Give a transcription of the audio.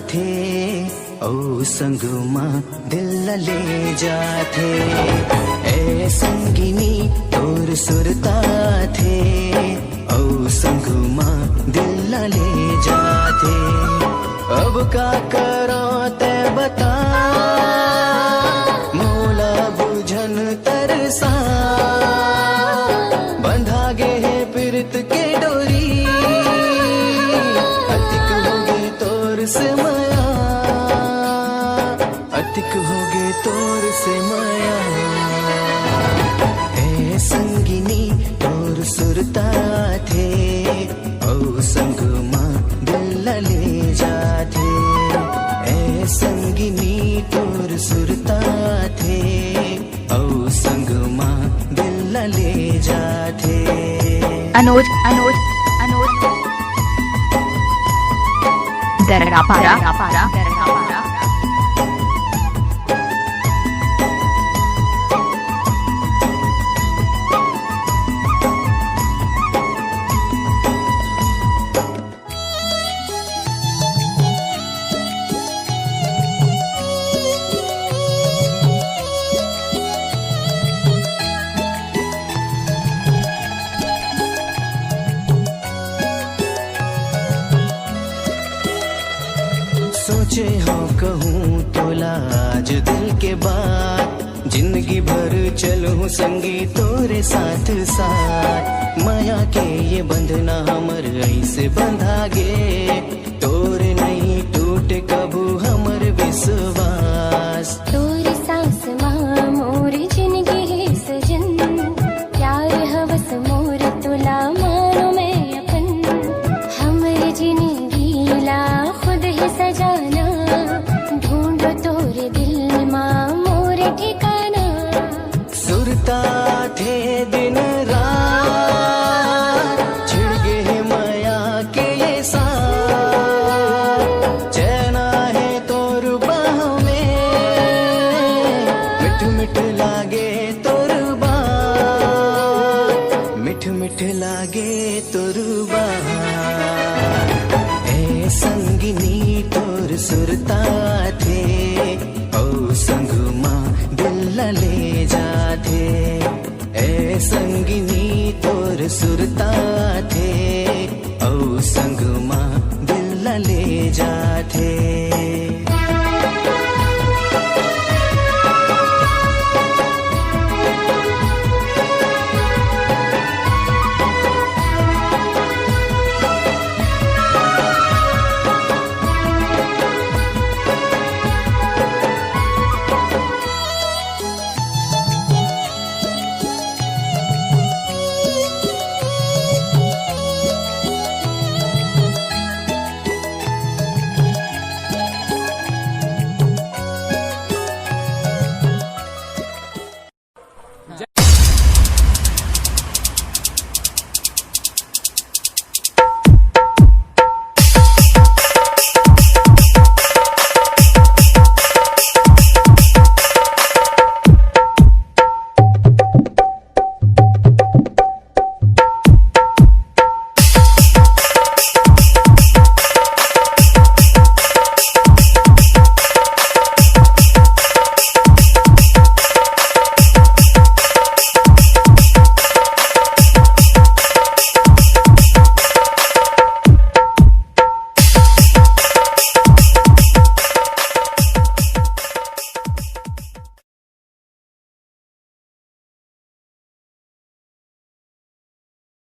थे ओ संगमा दिल ले जाथे ए संगिनी तोर सुरता थे ओ संगमा दिल ले जाथे अब का करो ते बता मोला बुझन तरसा बंधा गे है पिरत के डोरी अतिक होगे तोर से माया अतिक होगे तोर से माया ए संगिनी तोर सुरता थे ओ संगमा दिल ले जाथे ए संगिनी तोर सुरता थे ओ संगमा दिल ले जाथे अनुज अनुज अनुज दरगापारा दरगापारा सोचे हो कहूँ तोला आज दिल के बात जिंदगी भर चलूं संगी तोरे साथ साथ माया के ये बंधना हमर ऐसे बंधा गे तोरे नहीं टूटे कबू हमर विश्वास तोरे सांस माँ मोर जिंदगी है सजन प्यार हवस मोर तुला मानो मैं अपन हमर जिंदगी ला खुद ही सजाना ढूंढो तोरे दिल माँ मोरे ठिकाना सुरता थे दिन रात छिड़ गए माया के ये साथ चैना है तोर बाहों में मिठ मिठ लागे तोर बात मिठ मिठ लागे तोर बात ए संगिनी तोर सुरता थे ओ संगमा दिल ले जाथे ए संगिनी तोर सुरता थे ओ संगमा दिल ले जाथे।